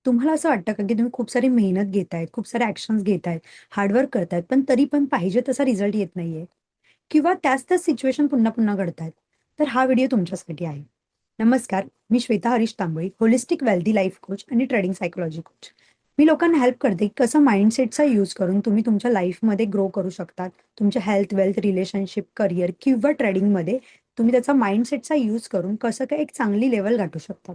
तुम्हाला असं वाटतं का, की तुम्ही खूप सारी मेहनत घेतायत, खूप सारे ॲक्शन्स घेतायत, हार्डवर्क करतायत, पण तरी पण पाहिजे तसा रिझल्ट येत नाहीये किंवा त्याच सिच्युएशन पुन्हा-पुन्हा घडतायत. तर हा व्हिडिओ तुमच्यासाठी आहे. नमस्कार, मी Shweta Harish Tambale, holistic wealthy life coach आणि ट्रेडिंग सायकॉलॉजी कोच. मी लोकांना हेल्प करते, की कसं माइंडसेटचा यूज करून तुम्ही तुमच्या लाईफमध्ये ग्रो करू शकतात. तुमच्या हेल्थ, वेल्थ, रिलेशनशिप, करियर किंवा ट्रेडिंगमध्ये तुम्ही त्याचा माइंडसेटचा यूज करून कसं काय एक चांगली लेव्हल गाठू शकता.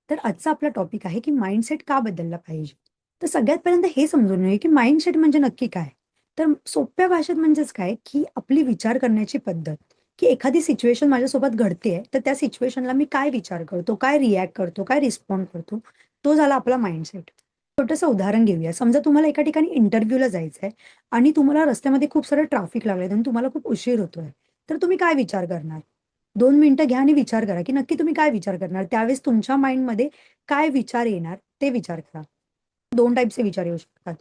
तर आजचा आपला टॉपिक आहे, की माइंडसेट का बदलला पाहिजे? तर सगळ्यात पहिल्यांदा हे समजून घेऊया, की माइंडसेट म्हणजे नक्की काय? तर सोप्या भाषेत म्हणजेच काय, की आपली विचार करण्याची पद्धत, की एखादी सिच्युएशन माझ्यासोबत घडतेय, तर त्या सिच्युएशनला मी काय विचार करतो, काय रिएक्ट करतो, काय रिस्पॉन्ड करतो, तो झाला आपला माइंडसेट. छोटंसं उदाहरण घेऊया. समजा तुम्हाला एका ठिकाणी इंटरव्ह्यूला जायचंय आणि तुम्हाला रस्त्यामध्ये खूप सारं ट्रॅफिक लागलंय आणि तुम्हाला खूप उशीर होतोय. तर तुम्ही काय विचार करणार? 2 मिनिटं घ्या आणि विचार करा, की नक्की तुम्ही काय विचार करणार? त्यावेळेस तुमच्या माइंडमध्ये काय विचार येणार ते विचार करा. 2 टाइपचे विचार येऊ शकतात.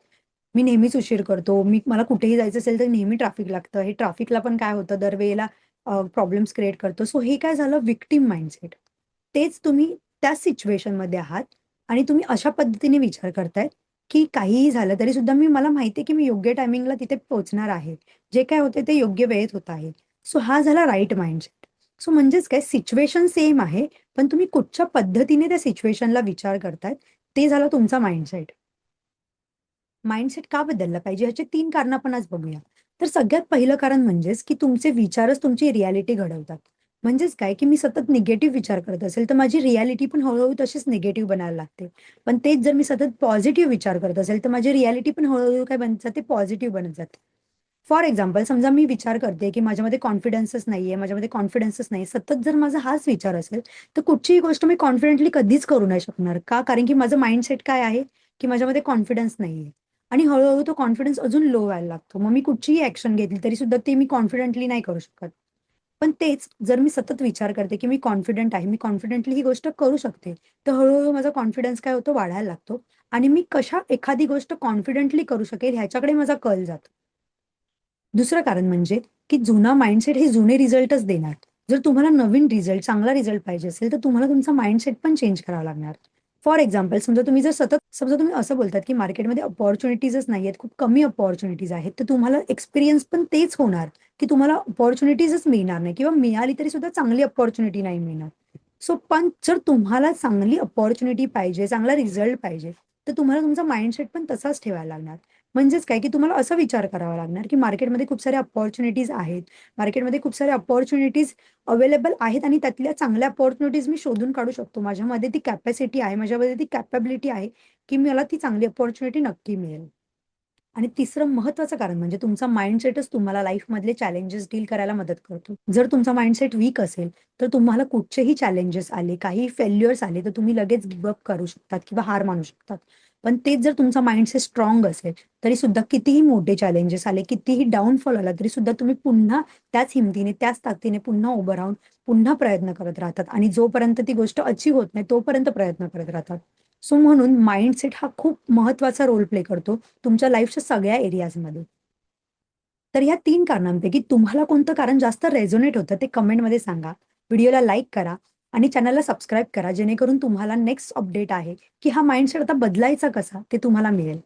मी नेहमीच उशीर करतो. मला कुठेही जायचं असेल तर नेहमी ट्रॅफिक लागतं. हे ट्रॅफिकला पण काय होतं दरवेळेला प्रॉब्लेम्स क्रिएट करतो. सो हे काय झालं व्हिक्टिम माइंडसेट. तेच तुम्ही त्याच सिच्युएशनमध्ये आहात आणि तुम्ही अशा पद्धतीने विचार करताय, की काहीही झालं तरी सुद्धा मला माहिती आहे, की मी योग्य टायमिंगला तिथे पोहोचणार आहे. जे काही होते ते योग्य वेळेत होत आहे. सो हा झाला राइट माइंडसेट. सो म्हणजेच काय सिच्युएशन सेम आहे, पण तुम्ही कुठच्या पद्धतीने त्या सिच्युएशनला विचार करताय, ते झालं तुमचा माइंडसेट. माइंडसेट का बदलला पाहिजे ह्याची 3 कारणं आपण आज बघूया. तर सगळ्यात पहिलं कारण म्हणजेच, की तुमचे विचारच तुमची रिॲलिटी घडवतात. म्हणजेच काय, की मी सतत निगेटिव्ह विचार करत असेल, तर माझी रिॲलिटी पण हळू तशीच निगेटिव्ह बनायला लागते. पण तेच जर मी सतत पॉझिटिव्ह विचार करत असेल, तर माझी रिॲलिटी पण हळू काय बनत जाते, पॉझिटिव्ह बनत जाते. फॉर एक्झाम्पल समजा मी विचार करते, की माझ्यामध्ये कॉन्फिडन्सच नाहीये, माझ्यामध्ये कॉन्फिडन्सच नाही. सतत जर माझा हाच विचार असेल, तर कुठचीही गोष्ट मी कॉन्फिडेंटली कधीच करू नाही शकणार. का? कारण की माझं माइंडसेट काय आहे, की माझ्यामध्ये कॉन्फिडन्स नाहीये. आणि हळू तो कॉन्फिडन्स अजून लो व्हायला लागतो. मग मी कुठचीही ॲक्शन घेतली तरी सुद्धा ते मी कॉन्फिडेंटली नाही करू शकत. पण तेच जर मी सतत विचार करते, की मी कॉन्फिडंट आहे, मी कॉन्फिडेंटली ही गोष्ट करू शकते. तर हळू माझा कॉन्फिडन्स काय होतो वाढायला लागतो आणि मी कशा एखादी गोष्ट कॉन्फिडेंटली करू शकेल ह्याच्याकडे माझा कल जातो. दुसरं कारण म्हणजे, की जुना माइंडसेट हे जुने रिझल्टच देणार. जर तुम्हाला नवीन रिझल्ट, चांगला रिझल्ट पाहिजे असेल, तर तुम्हाला तुमचा माइंडसेट पण चेंज करावा लागणार. फॉर एक्झाम्पल समजा तुम्ही असं बोलतात, की मार्केटमध्ये अपॉर्च्युनिटीजच नाहीयेत, खूप कमी अपॉर्च्युनिटीज आहेत. तर तुम्हाला एक्सपिरियन्स पण तेच होणार, की तुम्हाला अपॉर्च्युनिटीजच मिळणार नाही किंवा मिळाली तरी सुद्धा चांगली अपॉर्च्युनिटी नाही मिळणार. पण जर तुम्हाला चांगली अपॉर्च्युनिटी पाहिजे, चांगला रिझल्ट पाहिजे, तर तुम्हाला तुमचा माइंडसेट पण तसाच ठेवायला लागणार. म्हणजेच काय, की तुम्हाला असा विचार करावा लागणार, की मार्केटमध्ये खूप साऱ्या अपॉर्च्युनिटीज आहेत. मार्केटमध्ये खूप साऱ्या अपॉर्च्युनिटीज अवेलेबल आहेत आणि त्यातल्या चांगल्या अपॉर्च्युनिटीज मी शोधून काढू शकतो. माझ्यामध्ये ती कॅपॅसिटी आहे, माझ्यामध्ये ती कॅपॅबिलिटी आहे, की मला ती चांगली अपॉर्च्युनिटी नक्की मिळेल. आणि तिसरं महत्त्वाचं कारण म्हणजे तुमचा माइंडसेटच तुम्हाला लाईफमधले चॅलेंजेस डील करायला मदत करतो. जर तुमचा माइंडसेट वीक असेल, तर तुम्हाला कुठचेही चॅलेंजेस आले, काही फेल्युअर्स आले, तर तुम्ही लगेच गिव्ह करू शकतात किंवा हार मानू शकतात. पण तेच जर तुमचा माइंडसेट स्ट्राँग असेल, तरी सुद्धा कितीही मोठे चॅलेंजेस आले, कितीही डाउनफॉल आला, तरी सुद्धा तुम्ही पुन्हा त्याच हिमतीने, त्याच ताकदीने पुन्हा उभं राहून पुन्हा प्रयत्न करत राहतात आणि जोपर्यंत ती गोष्ट अचीव्ह होत नाही, तोपर्यंत प्रयत्न करत राहतात. सो म्हणून माइंडसेट हा खूप महत्त्वाचा रोल प्ले करतो तुमच्या लाईफच्या सगळ्या एरियाजमध्ये. तर ह्या 3 कारणांपैकी तुम्हाला कोणतं कारण जास्त रेझोनेट होतं ते कमेंटमध्ये सांगा. व्हिडिओला लाईक करा आणि चॅनलला सबस्क्राईब करा जेणेकरून तुम्हाला नेक्स्ट अपडेट आहे, की हा माइंडसेट आता बदलायचा कसा ते तुम्हाला मिळेल.